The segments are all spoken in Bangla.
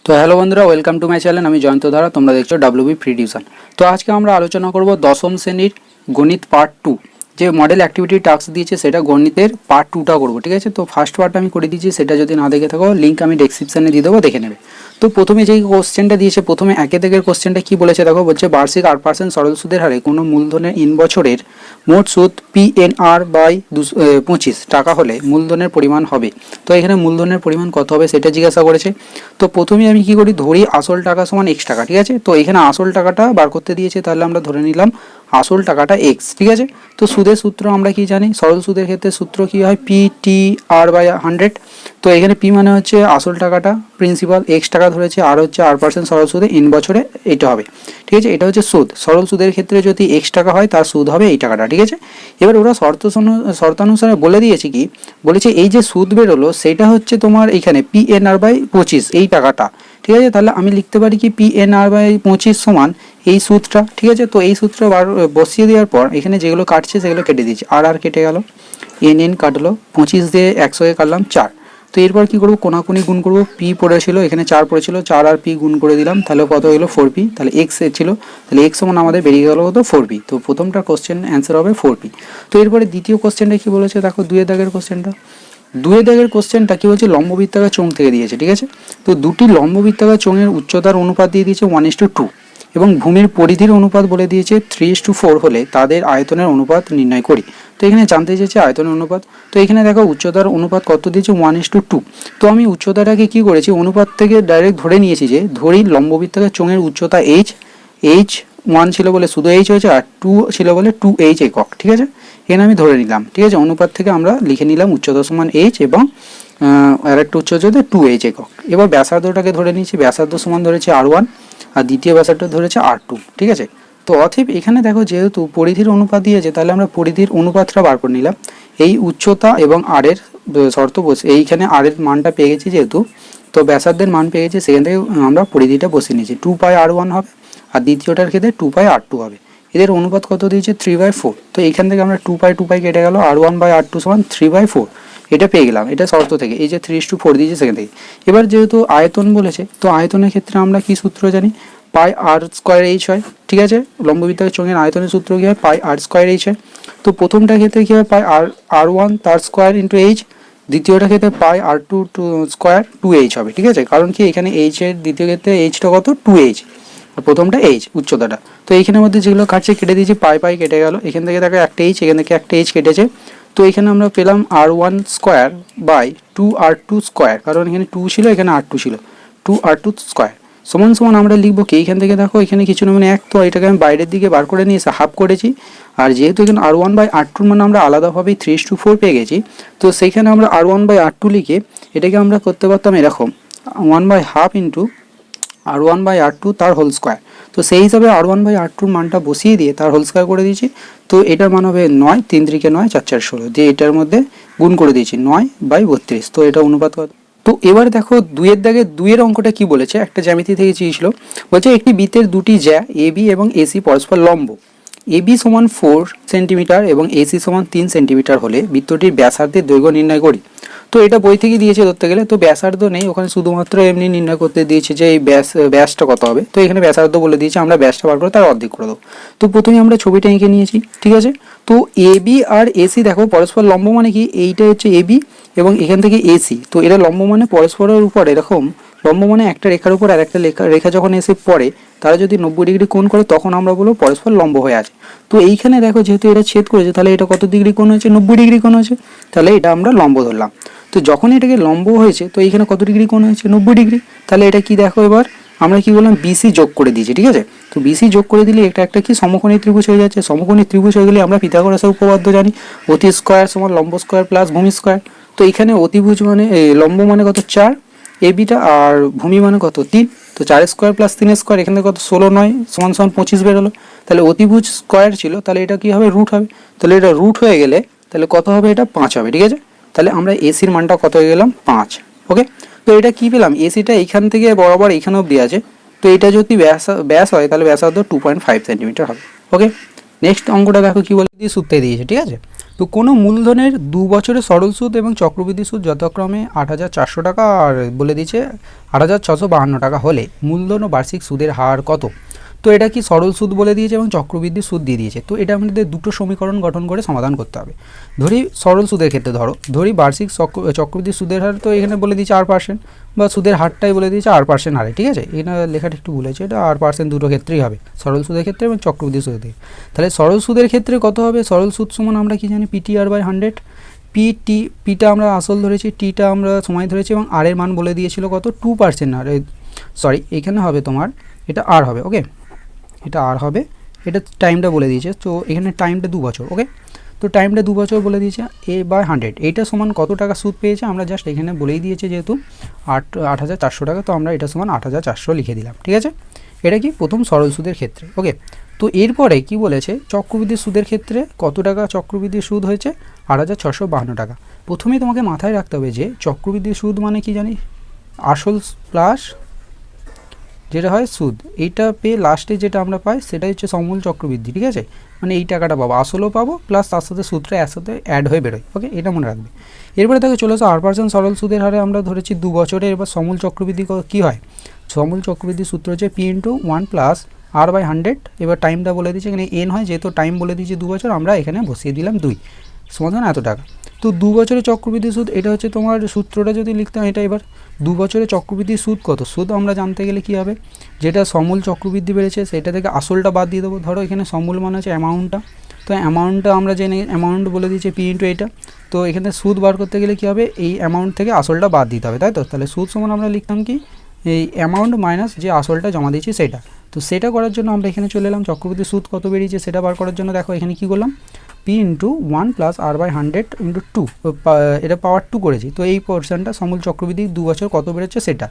তো হ্যালো বন্ধুরা, ওয়েলকাম টু মাই চ্যানেল। আমি জয়ন্ত ধারা, তোমরা দেখছো ডাব্লিউবি ফ্রি টিউশন। তো আজকে আমরা আলোচনা করব দশম শ্রেণীর গণিত পার্ট 2। যে মডেল অ্যাক্টিভিটি টাস্ক দিয়েছে সেটা গণিতের পার্ট 2টা করবো, ঠিক আছে। তো ফার্স্ট পার্ট আমি করে দিয়েছি, সেটা যদি না দেখে থাকো লিঙ্ক আমি ডেসক্রিপশানে দিয়ে দেবো, দেখে নেবে। তো প্রথমে যেই কোশ্চেনটা দিয়েছে, প্রথমে একে থেকে কোশ্চেনটা কি বলেছে দেখো, বলছে বার্ষিক 8% সরল সুদের হারে কোনো মূলধনের ইন বছরের মোট সুদ PNR বাই 25 টাকা হলে মূলধনের পরিমাণ হবে। তো এখানে মূলধনের পরিমাণ কত হবে সেটা জিজ্ঞাসা করেছে। তো প্রথমে আমি কি করি, ধরি আসল টাকা সমান x টাকা, ঠিক আছে। তো এখানে আসল টাকাটা বার করতে দিয়েছে, তাহলে আমরা ধরে নিলাম আসল টাকাটা x, ঠিক আছে। তো সুদের সূত্র আমরা কি জানি, সরল সুদের ক্ষেত্রে সূত্র কি হয়, PTR বাই 100। তো এখানে P মানে হচ্ছে আসল টাকাটা, প্রিন্সিপাল, x টাকা ধরেছে, আর হচ্ছে 8% সরল সুদে ইন বছরে এটা হবে, ঠিক আছে। এটা হচ্ছে সুদ। সরল সুদের ক্ষেত্রে যদি x টাকা হয় তার সুদ হবে এই টাকাটা, ঠিক আছে। এবার ওরা শর্তানুসারে বলে দিয়েছে কি, বলেছে এই যে সুদ বেরোলো সেটা হচ্ছে তোমার এখানে PNR বাই 25 এই টাকাটা, ঠিক আছে। তাহলে আমি লিখতে পারি কি PNR বাই 25 সমান এই সুদটা, ঠিক আছে। তো এই সূত্রটা বসিয়ে দেওয়ার পর এখানে যেগুলো কাটছে সেগুলো কেটে দিচ্ছি, আর কেটে গেল, এন কাটলো, 25 দিয়ে 100 কাটলাম 4। তো এরপর কি করবো, কোনাকুনি গুণ করবো, পি পড়েছিল এখানে 4 পড়েছিল, 4 আর পি গুণ করে দিলাম, তাহলে কত হলো 4p। তাহলে এক্স ছিল, তাহলে এক্স সমান আমাদের বেরিয়ে গেল কত 4p। তো প্রথমটা কোশ্চেন অ্যান্সার হবে 4p। তো এরপরে দ্বিতীয় কোশ্চেনটা কি বলেছে দেখো, দুয়ের দাগের কোশ্চেনটা। দুয়ের দাগের কোশ্চেনটা কি বলছে, লম্ববৃত্তাকার চোঙ থেকে দিয়েছে, ঠিক আছে। তো দুটি লম্ববৃত্তাকার চোঙের উচ্চতার অনুপাত দিয়ে দিয়েছে 1:2 এবং ভূমির পরিধির অনুপাত বলে দিয়েছে 3:4 হলে তাদের আয়তনের অনুপাত নির্ণয় করি। তো এখানে জানতে চেয়েছে আয়তনের অনুপাত। তো এখানে দেখো উচ্চতার অনুপাত কত দিয়েছে 1:2। তো আমি উচ্চতাটাকে কি করেছি, অনুপাত থেকে ডাইরেক্ট ধরে নিয়েছি, যে ধরি লম্ববৃত্তাকার চোঙের উচ্চতা h 1 ছিল বলে শুধু h হয়েছে, আর 2 ছিল বলে 2h একক, ঠিক আছে। এখানে আমি ধরে নিলাম, ঠিক আছে। অনুপাত থেকে আমরা লিখে নিলাম উচ্চতা সমান h এবং আর একটা উচ্চতা 2h একক। এবার ব্যাসার্ধটাকে ধরে নিয়েছি, ব্যাসার্ধ সমান ধরেছি r1 আর দ্বিতীয় ব্যাসার্ধ ধরেছে r2, ঠিক আছে। তো অতএব এখানে দেখো যেহেতু পরিধির অনুপাত দিয়েছে, তাহলে আমরা পরিধির অনুপাতটা বার করে নিলাম। এই উচ্চতা এবং আর এর শর্ত বসে এইখানে আর এর মানটা পেয়ে গেছি যেহেতু, তো ব্যাসার্ধের মান পেয়ে গেছি, সেখান থেকে আমরা পরিধিটা বসিয়ে নিয়েছি, 2πr1 হবে, আর দ্বিতীয়টার ক্ষেত্রে 2πr2 হবে। এদের অনুপাত কত দিয়েছে 3/4। তো এইখান থেকে আমরা 2π কেটে গেল, r1/r2 সমান 3/4 এটা পেয়ে গেলাম, এটা শর্ত থেকে, এই যে 3:4 দিয়েছে সেখান থেকে। এবার যেহেতু আয়তন বলেছে, তো আয়তনের ক্ষেত্রে আমরা কি সূত্র জানি, πr² হয়, ঠিক আছে। লম্ববৃত্তাকার চোঙের আয়তনের সূত্র কি হয়, πr² হয়। তো প্রথমটার ক্ষেত্রে কি হয়, πr1 তার স্কোয়ার ইন্টু h, দ্বিতীয়টার ক্ষেত্রে πr2 স্কোয়ার 2h হবে, ঠিক আছে। কারণ কি এখানে h এর দ্বিতীয় ক্ষেত্রে hটা কত 2h, প্রথমটা h উচ্চতাটা। তো এইখানের মধ্যে যেগুলো কাটছে কেটে দিয়েছি, পাই কেটে গেল, এখান থেকে দেখো একটা h, এখান থেকে একটা h কেটেছে। তো এখানে আমরা পেলাম r1 square by 2r2 square, কারণ এখানে 2 ছিল এখানে r2 ছিল, 2r2 স্কোয়ার সমান সমান আমরা লিখবো কি, এইখান থেকে দেখো এখানে কিছু না মানে 1, তো এটাকে আমি বাইরের দিকে বার করে নিয়ে এসে হাফ করেছি। আর যেহেতু এখানে r1/r2 মানে আমরা আলাদাভাবে 3:4 পেয়ে গেছি, তো সেইখানে আমরা r1/r2 লিখে এটাকে আমরা করতে পারতাম এরকম 1/2 ইন্টু r1/r2 তার হোল স্কোয়ার। তো সেই হিসাবে r1/r2 মানটা বসিয়ে দিয়ে তার হোল স্কোয়ার করে দিয়েছি। তো এটার মান হবে 9, 3 3 9, 4 4 16 দিয়ে এটার মধ্যে গুণ করে দিয়েছি 9/32। তো এটা অনুপাত কত। তো এবার দেখো দুইয়ের দাগে দুইয়ের অঙ্কটা কি বলেছে, একটা জ্যামিতি থেকে চেয়েছিল, বলছে একটি বৃত্তের দুটি জ্যা AB এবং AC পরস্পর লম্ব, AB সমান 4 সেন্টিমিটার এবং AC সমান 3 সেন্টিমিটার হলে বৃত্তটির ব্যাসার্ধের দৈর্ঘ্য নির্ণয় করি। তো এটা বই থেকে দিয়েছে ধরতে গেলে, তো ব্যাসার্ধ নেই ওখানে, শুধুমাত্র এমনি নির্ণয় করতে দিয়েছে যে এই ব্যাসটা কত হবে। তো এখানে ব্যাসার্ধ বলে দিয়েছে, আমরা ব্যাসটা বার করে তার অর্ধেক করে দেবো। তো প্রথমে আমরা ছবিটা এঁকে নিয়েছি, ঠিক আছে। তো AB আর AC দেখো পরস্পর লম্ব মানে কি, এইটা হচ্ছে AB এবং এখান থেকে AC, তো এরা লম্ব মানে পরস্পরের উপর এরকম, লম্ব মানে একটা রেখার উপর আর একটা রেখা যখন এসে পড়ে তারা যদি 90 ডিগ্রি কোণ করে তখন আমরা বলবো পরস্পর লম্ব হয়ে আছে। তো এইখানে দেখো যেহেতু এটা ছেদ করেছে, তাহলে এটা কত ডিগ্রি কোণ হয়েছে, 90 ডিগ্রি কোণ হয়েছে, তাহলে এটা আমরা লম্ব ধরলাম। তো যখন এটাকে লম্ব হয়েছে, তো এইখানে কত ডিগ্রি কোণ হয়েছে 90 ডিগ্রি, তাহলে এটা কি দেখো এবার আমরা কি বললাম BC যোগ করে দিয়েছি, ঠিক আছে। তো BC যোগ করে দিলে এটা একটা কি সমকোণী ত্রিভুজ হয়ে যাচ্ছে। সমকোণী ত্রিভুজ হয়ে গেলে আমরা পিথাগোরাসের উপপাদ্য জানি, অতি স্কয়ার সমান লম্ব স্কয়ার প্লাস ভূমি স্কয়ার। তো এখানে অতিভুজ মানে লম্ব মানে কত 4, ABটা, আর ভূমি মানে কত 3, তো 4 স্কয়ার প্লাস 3 স্কয়ার, এখানে কত 16 9 সমান সমান 25 বেরোলো। তাহলে অতিভুজ স্কয়ার ছিল, তাহলে এটা কি হবে রুট হবে, তাহলে এটা রুট হয়ে গেলে তাহলে কত হবে, এটা 5 হবে, ঠিক আছে। তাহলে আমরা এসির মানটা কত হয়ে গেলাম 5, ওকে। তো এটা কি পেলাম, এসিটা এইখান থেকে বরাবর এইখানে অবধি আছে, তো এটা যদি ব্যাস হয় তাহলে ব্যাসার্ধ 2.5 সেন্টিমিটার হবে, ওকে। নেক্সট অঙ্কটা দেখো কি বলে দিয়ে সুদতে দিয়েছে, ঠিক আছে। তো কোনো মূলধনের 2 বছরের সরল সুদ এবং চক্রবৃদ্ধি সুদ যথাক্রমে 8,400 টাকা আর বলে দিয়েছে 8,652 টাকা হলে মূলধন ও বার্ষিক সুদের হার কত। তো এটা কি সরল সুদ বলে দিয়েছে এবং চক্রবৃদ্ধি সুদ দিয়ে দিয়েছে। তো এটা আমাদের দুটো সমীকরণ গঠন করে সমাধান করতে হবে। ধরি সরল সুদের ক্ষেত্রে ধরি বার্ষিক চক্রবৃদ্ধি সুদের হার, তো এখানে বলে দিয়েছে 8%, বা সুদের হারটাই বলে দিয়েছে 8% হারে, ঠিক আছে। এখানে লেখাটা একটু ভুল হয়েছে, এটা 8% দুটো ক্ষেত্রেই হবে, সরল সুদের ক্ষেত্রে এবং চক্রবৃদ্ধি সুদের ক্ষেত্রে। তাহলে সরল সুদের ক্ষেত্রে কত হবে, সরল সুদ সমান আমরা কি জানি PTR/100। পিটা আমরা আসল ধরেছি, টিটা আমরা সময় ধরেছি এবং আর এর মান বলে দিয়েছিল কত 2%। আর সরি এখানে হবে তোমার এটা আর হবে, ওকে, এটা আর হবে, এটা টাইমটা বলে দিয়েছে। তো এখানে টাইমটা 2 বছর, ওকে। তো টাইমটা 2 বছর বলে দিয়েছে A/100, এইটা সমান কত টাকা সুদ পেয়েছে আমরা জাস্ট এখানে বলেই দিয়েছে, যেহেতু 8,400 টাকা, তো আমরা এটা সমান 8,400 লিখে দিলাম, ঠিক আছে। এটা কি প্রথম সরল সুদের ক্ষেত্রে, ওকে। তো এরপরে কি বলেছে চক্রবৃদ্ধি সুদের ক্ষেত্রে কত টাকা চক্রবৃদ্ধি সুদ হয়েছে 8,652 টাকা। প্রথমেই তোমাকে মাথায় রাখতে হবে যে চক্রবৃদ্ধি সুদ মানে কি জানি, আসল প্লাস যেটা হয় সুদ, এইটা পেয়ে লাস্টে যেটা আমরা পাই সেটাই হচ্ছে সমূল চক্রবৃদ্ধি, ঠিক আছে। মানে এই টাকাটা পাবো, আসলও পাবো প্লাস তার সাথে সুদটা একসাথে অ্যাড হয়ে বেরোয়, ওকে, এটা মনে রাখবে। এরপরে তাকে চলে আসো 8% সরল সুদের হারে আমরা ধরেছি 2 বছরে। এবার সমূল চক্রবৃদ্ধি কী হয়, সমূল চক্রবৃদ্ধি সূত্র হচ্ছে P/1 + R/100। এবার টাইমটা বলে দিয়েছে, এখানে n হয়, যেহেতু টাইম বলে দিয়েছে 2 বছর, আমরা এখানে বসিয়ে দিলাম 2 সমান এত টাকা। তো 2 বছরের চক্রবৃদ্ধি সুদ, এটা হচ্ছে তোমার সূত্রটা যদি লিখতাম এটা। এবার 2 বছরের চক্রবৃদ্ধি সুদ কত, সুদ আমরা জানতে গেলে কী হবে, যেটা সমূল চক্রবৃদ্ধি বেড়েছে সেটা থেকে আসলটা বাদ দিয়ে দেবো। ধরো এখানে সমূল মানে হচ্ছে অ্যামাউন্টটা, তো অ্যামাউন্টটা আমরা জেনে অ্যামাউন্ট বলে দিয়েছি P/, এটা। তো এখানে সুদ বার করতে গেলে কী হবে, এই অ্যামাউন্ট থেকে আসলটা বাদ দিতে হবে, তাই তো। তাহলে সুদ সমান আমরা লিখতাম কি, এই অ্যামাউন্ট মাইনাস যে আসলটা জমা দিয়েছি সেটা। তো সেটা করার জন্য আমরা এখানে চলে এলাম, চক্রবৃদ্ধি সুদ কত বেরিয়েছে সেটা বার করার জন্য দেখো এখানে কী করলাম, P/1 + R/100 × 2, এটা পাওয়ার 2 করেছি। তো এই পোর্শনটা সমূল চক্রবৃদ্ধি 2 বছর কত বেরোচ্ছে সেটা,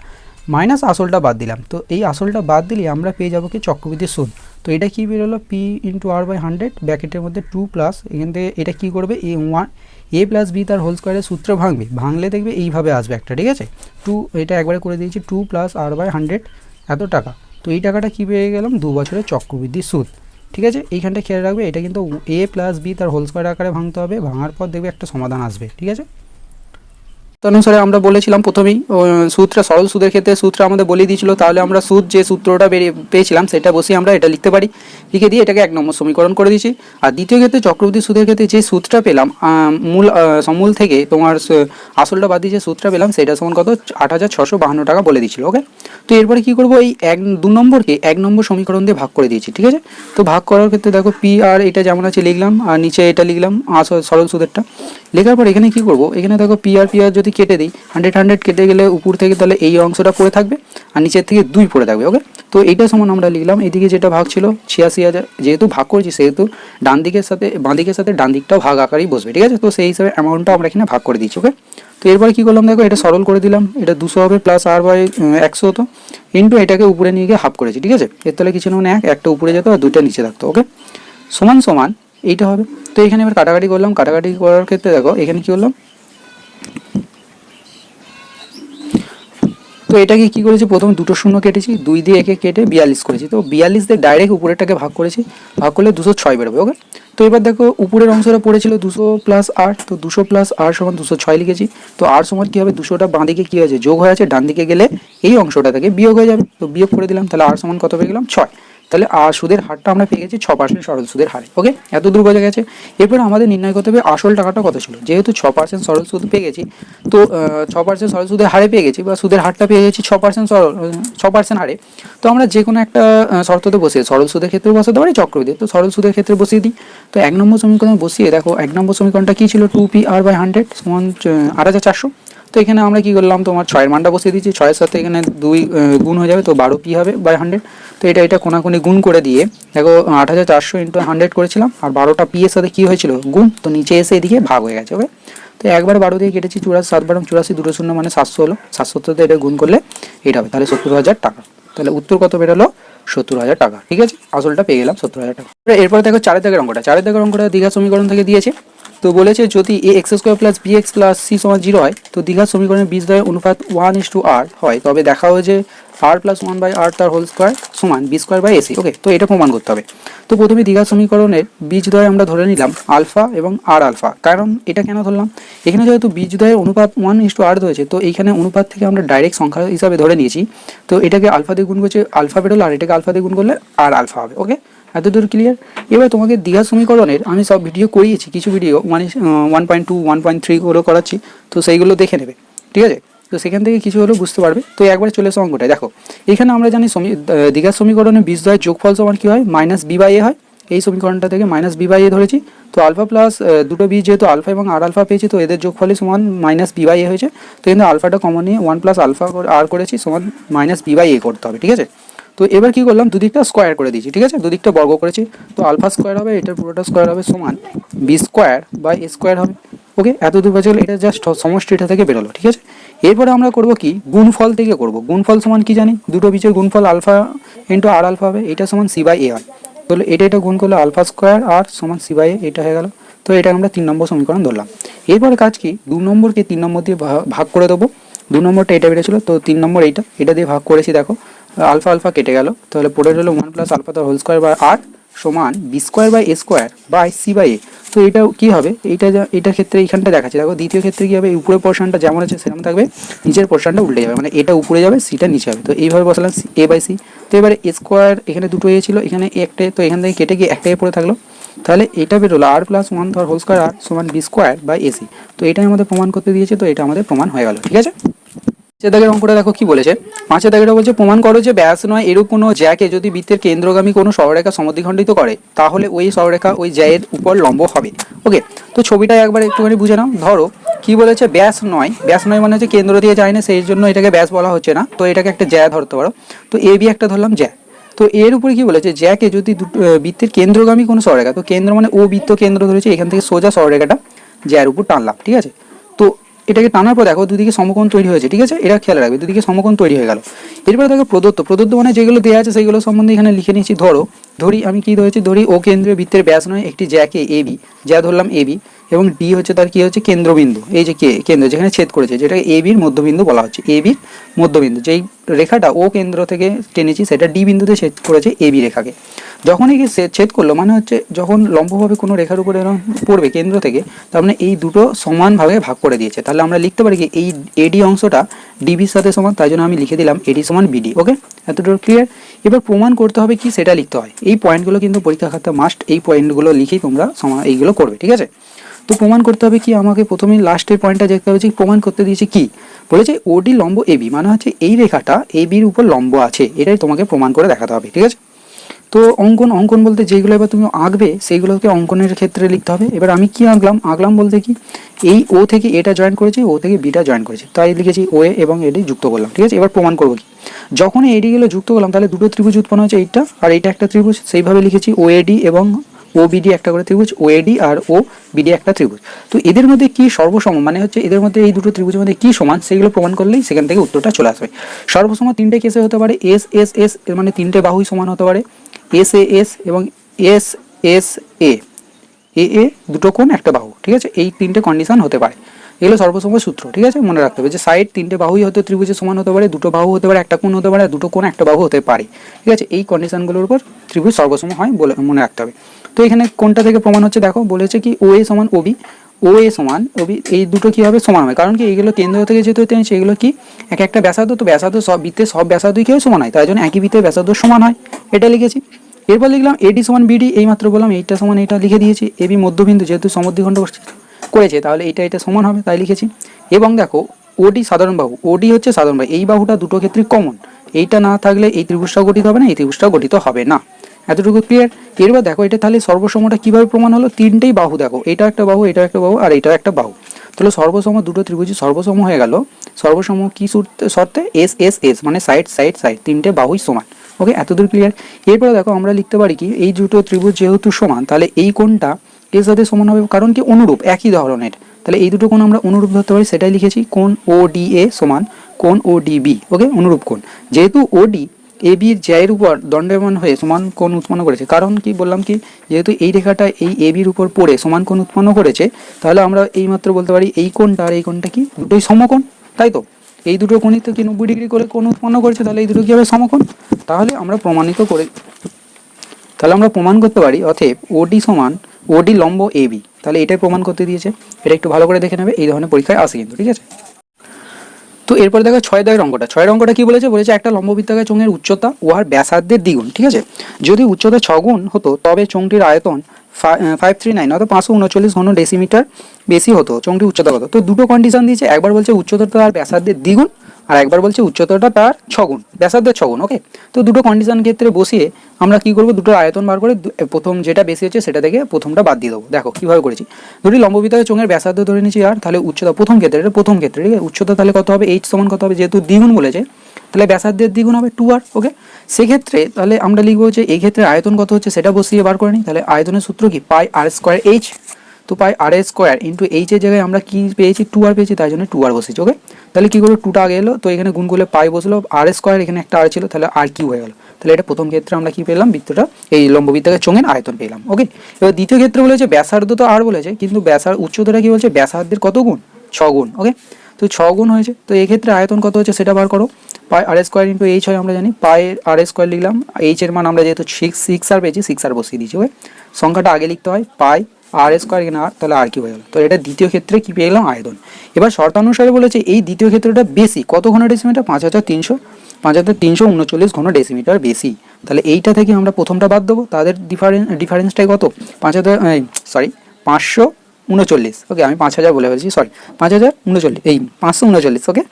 মাইনাস আসলটা বাদ দিলাম। তো এই আসলটা বাদ দিলে আমরা পেয়ে যাবো কি চক্রবৃদ্ধি সুদ। তো এটা কী বেরোলো, P/R/100 ব্র্যাকেটের মধ্যে 2 প্লাস, এখান থেকে এটা কী করবে, A + B তার হোল স্কোয়ারের সূত্র ভাঙলে দেখবে এইভাবে আসবে একটা, ঠিক আছে। 2 এটা একবারে করে দিয়েছি, 2 + R/100 এত টাকা। তো এই টাকাটা কী পেয়ে গেলাম, 2 বছরের চক্রবৃদ্ধি সুদ, ঠিক আছে। এইখানটা খেয়াল রাখবে, এটা কিন্তু A + B তার হোল স্কোয়ার আকারে ভাঙতে হবে, ভাঙার পর দেখবে একটা সমাধান আসবে, ঠিক আছে। তো অনুসারে আমরা বলেছিলাম প্রথমেই সূত্রটা, সরল সুদের ক্ষেত্রে সূত্র আমাদের বলে দিয়েছিল, তাহলে আমরা সুদ যে সূত্রটা পেয়েছিলাম সেটা বসিয়ে আমরা এটা লিখতে পারি, লিখে দিয়ে এটাকে 1 নম্বর সমীকরণ করে দিয়েছি। আর দ্বিতীয় ক্ষেত্রে চক্রবৃদ্ধি সুদের ক্ষেত্রে যে সূত্রটা পেলাম সমূল থেকে তোমার আসলটা বাদ দিয়ে যে সূত্রটা পেলাম সেটা সমান কত 8,652 টাকা বলে দিয়েছিল, ওকে। তো এরপরে কী করবো, এই 2 নম্বরকে 1 নম্বর সমীকরণ দিয়ে ভাগ করে দিয়েছি, ঠিক আছে। তো ভাগ করার ক্ষেত্রে দেখো PR এটা যেমন আছে লিখলাম, আর নিচে এটা লিখলাম সরল সুদেরটা। লেখার পর এখানে কী করবো, এখানে দেখো PR যদি কেটে দিই, 100 কেটে গেলে উপর থেকে তাহলে এই অংশটা পড়ে থাকবে আর নিচের থেকে 2 পড়ে থাকবে, ওকে। তো এইটা সমান আমরা লিখলাম, এদিকে যেটা ভাগ ছিল 86,000, যেহেতু ভাগ করেছি সেহেতু বাঁ দিকের সাথে ডান দিকটাও ভাগ আকারেই বসবে, ঠিক আছে। তো সেই হিসাবে অ্যামাউন্টটা আমরা এখানে ভাগ করে দিচ্ছি, ওকে। তো এরপরে কী করলাম দেখো, এটা সরল করে দিলাম, এটা 200 হবে প্লাস R/100 হতো, ইন্টু এটাকে উপরে নিয়ে গিয়ে হাফ করেছি, ঠিক আছে। এর তলে কিছু না, একটা উপরে যেত আর 2টা নিচে থাকতো, ওকে। সমান এইটা হবে। তো এখানে এবার কাটাকাটি করলাম, কাটাকাটি করার ক্ষেত্রে দেখো এখানে কী করলাম, তো এটাকে কী করেছি, প্রথমে 2টো শূন্য কেটেছি, 2 দিয়ে একে কেটে 42 করেছি। তো 42 দিয়ে ডাইরেক্ট উপরেরটাকে ভাগ করেছি, ভাগ করলে 206 বেরোবে, ওকে। তো এবার দেখো উপরের অংশটা পড়েছিল 200 + R, তো 200 + R সমান 206 লিখেছি। তো R সমান কী হবে, 200টা বাঁ দিকে কী হয়েছে যোগ হয়ে আছে, ডান দিকে গেলে এই অংশটা থেকে বিয়োগ হয়ে যাবে, তো বিয়োগ করে দিলাম। তাহলে R সমান কত পেয়ে গেলাম 6। তাহলে সুদের হারটা আমরা পেয়ে গেছি 6% সরল সুদের হারে, ওকে। এত দূর বোঝা গেছে। এরপর আমাদের নির্ণয় করতে হবে আসল টাকাটা কত ছিল। যেহেতু 6% সরল সুদ পেয়ে গেছি, তো 6% সরল সুদের হারে পেয়ে গেছি, বা সুদের হারটা পেয়ে গেছি 6% হারে। তো আমরা যে কোনো একটা শর্ততে বসিয়ে সরল সুদের ক্ষেত্রে বসাতে পারি, চক্রবৃদ্ধি। তো সরল সুদের ক্ষেত্রে বসিয়ে দিই। তো 1 নম্বর সমীকরণ বসিয়ে দেখো 1 নম্বর সমীকরণটা কী ছিল, 2PR/100 সমান 8,400। তো এখানে আমরা কী করলাম, তোমার 6-এর মানটা বসিয়ে দিচ্ছি, 6-এর সাথে এখানে 2 গুণ হয়ে যাবে, তো 12P হবে বাই 100। তো এটা কোনাকুনি গুণ করে দিয়ে দেখো 8,400 × 100 করেছিলাম, আর 12টা P এর সাথে কী হয়েছিল গুণ, তো নিচে এসে এদিকে ভাগ হয়ে গেছে, ওকে। তো একবার 12 দিয়ে কেটেছি, 7/84 2 শূন্য মানে 700 হলো, 700 এটা গুণ করলে এটা হবে, তাহলে 70,000 টাকা। তাহলে উত্তর কত বেরোলো, 70,000 টাকা, ঠিক আছে। আসলটা পেয়ে গেলাম 70,000 টাকা। এরপরে দেখো 4 দাগের অঙ্কটা, 4 দাগের অঙ্কটা দীঘা সমীকরণ থেকে দিয়েছে। তো বলেছে যদি a x square plus b x plus c সমান 0 হয় তো দ্বিঘাত সমীকরণের বীজদ্বয়ের অনুপাত 1:r হয়, তবে দেখা হয় যে r প্লাস 1/r তার হোল স্কোয়ার সমান বি স্কোয়ার বাই এসি। ওকে, তো এটা প্রমাণ করতে হবে। তো প্রথমে দ্বিঘাত সমীকরণের বীজদ্বয় আমরা ধরে নিলাম আলফা এবং আর আলফা। কারণ এটা কেন ধরলাম, এখানে যেহেতু বীজদ্বয়ের অনুপাত 1:r ধরেছে, তো এইখানে অনুপাত থেকে আমরা ডাইরেক্ট সংখ্যা হিসাবে ধরে নিয়েছি। তো এটাকে আলফা দিয়ে গুণ করছে আলফা বেরোলো, আর এটাকে আলফা দিয়ে গুণ করলে আর আলফা হবে। ওকে, এতদূর ক্লিয়ার। এবার তোমাকে দ্বিঘাত সমীকরণের আমি সব ভিডিও করিয়েছি, কিছু ভিডিও 1.2 1.3 করে করাচ্ছি, তো সেইগুলো দেখে নেবে, ঠিক আছে। তো সেখান থেকে কিছু হলেও বুঝতে পারবে। তো একবার চলে এসো অঙ্কটায়। দেখো এখানে আমরা জানি দ্বিঘাত সমীকরণের বীজদ্বয়ের যোগফল সমান কী হয়, মাইনাস বি বাই এ হয়। এই সমীকরণটা থেকে মাইনাস বি বাই এ ধরেছি। তো আলফা প্লাস দুটো বীজ যেহেতু আলফা এবং আর আলফা পেয়েছি, তো এদের যোগফলই সমান মাইনাস বি বাই এ হয়েছে। তো কিন্তু আলফাটা কমন নিয়ে 1 প্লাস আলফা আর করেছি সমান মাইনাস বি বাই এ করতে হবে, ঠিক আছে। তো এবার কি করলাম, দুদিকটা স্কোয়ার করে দিয়েছি, ঠিক আছে, দুদিকটা বর্গ করেছি। তো আলফা স্কোয়ার হবে, এটার পুরোটা স্কোয়ার হবে সমান B square by A square হবে। ওকে, এত দূর বাজে এটা জাস্ট সমষ্টিটা থেকে বেরোলো, ঠিক আছে। এরপরে আমরা করব কি, গুণফল থেকে করব। গুণফল সমান কি জানি, দুটো বীজের গুণফল আলফা ইন্টু আর আলফা হবে, এটা সমান সি বাই এ হয়। তাহলে এটা গুণ করলে আলফা স্কোয়ার আর সমান সি বাই এ, এটা হয়ে গেল। তো এটা আমরা 3 নম্বর সমীকরণ ধরলাম। এরপরে কাজ কি, 2 নম্বরকে 3 নম্বর দিয়ে ভাগ করে দেবো। 2 নম্বরটা এটা বেড়েছিল, তো 3 নম্বর এটা দিয়ে ভাগ করেছি। দেখো আলফা আলফা কেটে গেল, তাহলে পড়ে রইল 1 প্লাস আলফা তার হোল স্কোয়ার বাই আর সমান B square by A square by c by a. তো এটা কি হবে, এটার ক্ষেত্রে এইখানটা দেখাচ্ছে। দেখো দ্বিতীয় ক্ষেত্রে কি হবে, উপরের পোর্শনটা যেমন আছে সেরকম থাকবে, নিচের পোর্শনটা উল্টে যাবে, মানে এটা উপরে যাবে সিটা নিচে হবে। তো এইভাবে বসালাম এ বাই সি। তো এবারে এ স্কোয়ার এখানে দুটো এ ছিল, এখানে একটা, তো এখান থেকে কেটে গিয়ে একটা এ পড়ে থাকলো। তাহলে এটা বেরোলো আর প্লাস 1 তার হোল স্কোয়ার আর সমান বি স্কোয়ার বাই এসি। তো এটাই আমাদের প্রমাণ করতে দিয়েছে, তো এটা আমাদের প্রমাণ হয়ে গেল, ঠিক আছে। 5 দাগের অঙ্কটা দেখো কি বলেছে। 5 দাগেরটা বলছে প্রমাণ করো যে ব্যাস নয় এরূপ কোনো জ্যাকে যদি বৃত্তের কেন্দ্রগামী কোনো সরলরেখা সমদ্বিখণ্ডিত করে তাহলে ওই সরলরেখা ওই জ্যায়ের উপর লম্ব হবে। ওকে, তো ছবিটা একবার একটুখানি বুঝে নাও। ধরো কি বলেছে, ব্যাস নয় মানে হচ্ছে কেন্দ্র দিয়ে যায় না, সেই জন্য এটাকে ব্যাস বলা হচ্ছে না। তো এটাকে একটা জ্যা ধরতে পারো। তো এ বি একটা ধরলাম জ্যা। তো এর উপরে কি বলেছে, জ্যাকে যদি বৃত্তের কেন্দ্রগামী কোনো সরলরেখা, তো কেন্দ্র মানে ও বৃত্ত কেন্দ্র ধরেছে, এখান থেকে সোজা সরলরেখাটা জ্যার উপর টানলাম, ঠিক আছে। তো এটাকে টানার পর দেখো দুদিকে সমকোণ তৈরি হয়েছে, ঠিক আছে, এটা খেয়াল রাখবে, দুদিকে সমকোণ তৈরি হয়ে গেল। এরপরে দেখো প্রদত্ত মানে যেগুলো দেওয়া আছে সেগুলো সম্বন্ধে এখানে লিখে নিচ্ছি। ধরি আমি কি ধরেছি, ধরি ও কেন্দ্রীয় বৃত্তের ব্যাস নয় একটি জ্যাকে এ বি, যা ধরলাম এ বি, এবং ডি হচ্ছে তার কি হচ্ছে কেন্দ্রবিন্দু, এই যে কেন্দ্র যেখানে ছেদ করেছে, যেটাকে এ বির মধ্যবিন্দু বলা হচ্ছে। এ বির মধ্যবিন্দু যেই রেখাটা ও কেন্দ্র থেকে টেনেছি সেটা ডি বিন্দুতে ছেদ করেছে এ বি রেখাকে। যখন এই ছেদ করলো মানে হচ্ছে যখন লম্বভাবে কোনো রেখার উপরে এরকম পড়বে কেন্দ্র থেকে, তার মানে এই দুটো সমানভাবে ভাগ করে দিয়েছে। তাহলে আমরা লিখতে পারি কি, এই এডি অংশটা ডিবির সাথে সমান, তাই জন্য আমি লিখে দিলাম এডি সমান বিডি। ওকে, এতটুকু ক্লিয়ার। এবার প্রমাণ করতে হবে কি, সেটা লিখতে হয়। এই পয়েন্টগুলো কিন্তু পরীক্ষা খাতে মাস্ট, এই পয়েন্টগুলো লিখেই তোমরা এইগুলো করবে, ঠিক আছে। তো প্রমাণ করতে হবে কি, আমাকে প্রথমেই লাস্টের পয়েন্টটা দেখতে হবে যে প্রমাণ করতে দিয়েছে কি, বলেছে ওডি লম্ব এবি, মানে হচ্ছে এই রেখাটা এ বির উপর লম্ব আছে, এটাই তোমাকে প্রমাণ করে দেখাতে হবে, ঠিক আছে। তো অঙ্কন বলতে যেগুলো এবার তুমি আঁকবে সেইগুলোকে অঙ্কনের ক্ষেত্রে লিখতে হবে। এবার আমি কি আঁকলাম বলতে কি, এই ও থেকে এটা জয়েন করেছি, ও থেকে বিটা জয়েন করেছি, তাই লিখেছি ও এ এবং এডি যুক্ত করলাম, ঠিক আছে। এবার প্রমাণ করবো কি, যখন এডিগুলো যুক্ত করলাম তাহলে দুটো ত্রিভুজ উৎপন্ন হচ্ছে, এইটা আর এইটা একটা ত্রিভুজ, সেইভাবে লিখেছি ও এডি এবং ও বিডি একটা করে ত্রিভুজ, ও এডি আর ও বিডি একটা ত্রিভুজ। তো এদের মধ্যে কি সর্বসম, মানে হচ্ছে এদের মধ্যে এই দুটো ত্রিভুজের মধ্যে কি সমান, সেগুলো প্রমাণ করলেই সেখান থেকে উত্তরটা চলে আসবে। সর্বসম তিনটে কেসে হতে পারে, এস এস এস এর মানে তিনটে বাহুই সমান হতে পারে, এস এ এস এবং এস এস এ এ দুটো কোণ একটা বাহু, ঠিক আছে, এই তিনটে কন্ডিশন হতে পারে। এগুলো সর্বসম সূত্র, ঠিক আছে, মনে রাখতে হবে যে সাইড তিনটে বাহুই হতে ত্রিভুজের সমান হতে পারে, দুটো বাহু হতে পারে, একটা কোণ হতে পারে, দুটো কোণ একটা বাহু হতে পারে, ঠিক আছে। এই কন্ডিশনগুলোর উপর ত্রিভুজ সর্বসম হয় বলে মনে রাখতে হবে। তো এখানে কোনটা থেকে প্রমাণ হচ্ছে, দেখো বলেছে কি ও এ সমান ওবি, ও এ সমান ওবি, এই দুটো কি হবে সমান হবে, কারণ কি এইগুলো কেন্দ্র থেকে যেহেতু সেগুলো কি এক একটা ব্যাসার্ধ, তো ব্যাসার্ধ সব বৃত্তের সব ব্যাসার্ধই কি হয় সমান হয়, তাই জন্য একই বৃত্তের ব্যাসার্ধ সমান হয়, এটা লিখেছি। এরপর লিখলাম এডি সমান বিডি, এই মাত্র বললাম এইটা সমান এইটা লিখে দিয়েছি, এবি মধ্যবিন্দু যেহেতু সমদ্বিখণ্ড করেছে তাহলে এটা সমান হবে, তাই লিখেছি। এবং দেখো ওডি সাধারণ বাহু, ওডি হচ্ছে সাধারণ বাহু, এই বাহুটা দুটো ক্ষেত্রে কমন, এইটা না থাকলে এই ত্রিভুজটাও গঠিত হবে না, এই ত্রিভুজটাও গঠিত হবে না, এতটুকু ক্লিয়ার। এরপর দেখো এটা তাহলে সর্বসমটা কিভাবে প্রমাণ হলো, তিনটেই বাহু দেখো, এটা একটা বাহু, এটা একটা বাহু আর এটা একটা বাহু, তাহলে সর্বসম দুটো ত্রিভুজ সর্বসম হয়ে গেল। সর্বসম কি শর্তে, এস এস এস মানে সাইড সাইড সাইড তিনটে বাহুই সমান। ওকে, এতদূর ক্লিয়ার। এরপরে দেখো আমরা লিখতে পারি কি, এই দুটো ত্রিভুজ যেহেতু সমান তাহলে এই কোণটা এর সাথে সমান হবে, কারণ কি অনুরূপ একই ধরনের, তাহলে এই দুটো কোণ আমরা অনুরূপ ধরতে পারি, সেটাই লিখেছি। কোণ ও ডি এ সমান কোণ ও ডি বি, ওকে, অনুরূপ কোণ। যেহেতু ও ডি এ বির জ্যায়ের উপর দণ্ডায়মান হয়ে সমান কোণ উৎপন্ন করেছে। কারণ কি বললাম কি, যেহেতু এই রেখাটা এই এ বির উপর পড়ে সমান কোণ উৎপন্ন করেছে, তাহলে আমরা এইমাত্র বলতে পারি এই কোণটা আর এই কোণটা কি দুটোই সমকোণ, তাই তো? এই দুটো কোণই তো কি 90 ডিগ্রি করে কোণ উৎপন্ন করেছে, তাহলে এই দুটো কি হবে সমকোণ। তাহলে আমরা প্রমাণ করতে পারি অতএব ওডি সমান ওডি লম্ব এ বি। তাহলে এটাই প্রমাণ করতে দিয়েছে, এটা একটু ভালো করে দেখে নেবে, এই ধরনের পরীক্ষায় আসে কিন্তু, ঠিক আছে। তো এরপর দেখো 6 দাগের অঙ্কটা। 6 অঙ্কটা কি বলেছে, একটা লম্ববৃত্তাকার চোঙের উচ্চতা উহার ব্যাসার্ধের দ্বিগুণ, ঠিক আছে। যদি উচ্চতা 6 গুণ হতো তবে চোঙটির আয়তন 539 অর্থাৎ 539 ঘন ডেসিমিটার বেশি হতো। চোঙটির উচ্চতা কত? তো দুটো কন্ডিশন দিয়েছে, একবার বলছে উচ্চতাটা তার ব্যাসার্ধের দ্বিগুণ, আর একবার বলছে উচ্চতাটা তার 6 গুণ, ব্যাসার্ধের 6 গুণ। ওকে, তো দুটো কন্ডিশন ক্ষেত্রে বসিয়ে আমরা কি করব, দুটো আয়তন বার করে প্রথম যেটা বেশি হচ্ছে সেটা থেকে প্রথমটা বাদ দিয়ে দেবো। দেখো কিভাবে করেছি, দুটি লম্ববৃত্তাকার চোঙের ব্যাসার্ধ ধরে নিচ্ছি আর, তাহলে উচ্চতা প্রথম ক্ষেত্রে ঠিক আছে, উচ্চতা তাহলে কত হবে, এইচ সমান কত হবে, যেহেতু দ্বিগুণ বলেছে তাহলে ব্যাসার্ধের দ্বিগুণ হবে 2r। ওকে, সেক্ষেত্রে তাহলে আমরা লিখবো যে এই ক্ষেত্রে আয়তন কত হচ্ছে সেটা বসিয়ে বার করে নিই। তাহলে আয়তনের সূত্র কি, পাই আর স্কোয়ার এইচ। তো পাই আর স্কোয়ার ইন্টু এইচ এর জায়গায় আমরা কি পেয়েছি, 2r পেয়েছি, তাই জন্য 2r বসেছি। ওকে, তাহলে কি করবো, 2টা আগে এলো, তো এখানে গুণ করলে পাই বসলো, আর স্কোয়ার এখানে একটা আর ছিল, তাহলে আর কিউ হয়ে গেল। তাহলে এটা প্রথম ক্ষেত্রে আমরা কি পেলাম, বৃত্তটা এই লম্ববৃত্তাকার চোঙের আয়তন পেলাম। ওকে, এবার দ্বিতীয় ক্ষেত্রে বলেছে ব্যাসার্ধ তো আর বলেছে, কিন্তু উচ্চতাটা কি বলছে, ব্যাসার্ধের কত গুণ, 6 গুণ। ওকে, তো 6 গুণ হয়েছে, তো এই ক্ষেত্রে আয়তন কত হচ্ছে সেটা বার করো। পাই আর স্কোয়ার ইন্টু এইচ হয়, আমরা জানি পাই আর স্কোয়ার লিখলাম, এইচ এর মান আমরা যেহেতু 6 আর পেয়েছি 6 আর বসিয়ে দিয়েছি। ওকে, সংখ্যাটা আগে লিখতে হয়, পাই আর স্কোয়ার এখানে আর, তাহলে আর কি হয়ে গেল। তো এটা দ্বিতীয় ক্ষেত্রে কি পেয়ে গেলাম, আয়তন। এবার শর্তানুসারে বলেছে এই দ্বিতীয় ক্ষেত্রটা বেশি, কত ঘন ডেসিমিটার, 5339 ঘন ডেসিমিটার বেশি। তাহলে এইটা থেকে আমরা প্রথমটা বাদ দেবো, তাদের ডিফারেন্সটাই কত, 539। ওকে, আমি 5000 বলে ফেলছি, সরি 5039, এই 539। ওকে,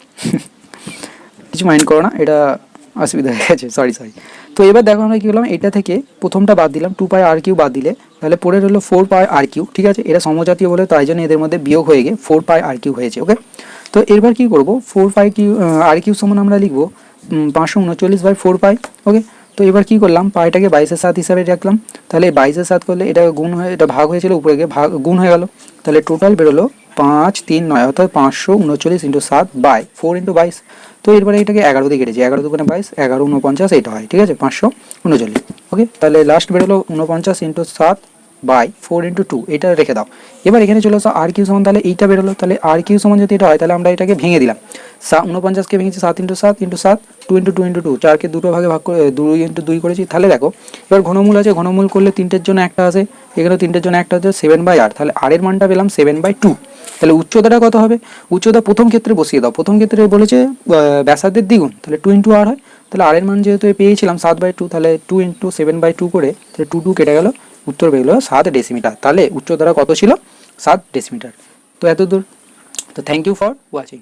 কিছু মাইন্ড করো না, এটা অসুবিধা হয়ে গেছে, সরি। তো এবার দেখো আমরা কী করলাম, এটা থেকে প্রথমটা বাদ দিলাম, 2 পাই আর কিউ বাদ দিলে তাহলে পড়ে রইলো 4 পাই আর কিউ। ঠিক আছে, এটা সমজাতীয় বলে তাই জন্য এদের মধ্যে বিয়োগ হয়ে গিয়ে 4 পাই আর কিউ হয়েছে। ওকে, তো এরপর কী করবো, 4 পাই কিউ আর কিউ সমান আমরা লিখবো 539/4 পাই। ওকে, তো এবার কী করলাম, পাইটাকে 22/7 হিসাবে রাখলাম, তাহলে 22/7 করলে এটা গুণ হয়ে, এটা ভাগ হয়েছিল উপরে গিয়ে গুণ হয়ে গেল, তাহলে টোটাল বেরোলো 539 অর্থাৎ 539/7/4 × 22। তো এরপরে এটাকে 11 দিয়ে কেটেছি, 11 দুগুণে 22, 11 49 এটা হয়, ঠিক আছে, 539। ওকে, তাহলে লাস্ট বেরোলো 49 × 7/4 × 2, এটা রেখে দাও। এবার এখানে চলে আসো আর কিউ সমান, তাহলে এইটা বেরোলো, তাহলে আর কিউ সমান যদি এটা হয় তাহলে আমরা এটাকে ভেঙে দিলাম, 49কে ভেঙেছি 7 × 7 × 7, 2 × 2 × 2, 4কে দুটো ভাগে ভাগ করে 2 × 2 করেছি। তাহলে দেখো এবার ঘনমূল আছে, ঘনমূল করলে 3টের জন্য একটা আসে, এখানেও 3টের জন্য একটা আছে, 7/8, তাহলে আর এর মানটা পেলাম 7/2। তাহলে উচ্চতাটা কত হবে, উচ্চতা প্রথম ক্ষেত্রে বসিয়ে দাও, প্রথম ক্ষেত্রে বলেছে ব্যাসার্ধের দ্বিগুণ, তাহলে 2 × r হয়, তাহলে আর এর মান যেহেতু পেয়েছিলাম 7/2, তাহলে 2 × 7/2 করে তাহলে 2 কেটে গেল, উত্তর বেরোলো 7 ডেসিমিটার। তাহলে উচ্চতাটা কত ছিল, 7 ডেসিমিটার। তো এত দূর, তো থ্যাংক ইউ ফর ওয়াচিং।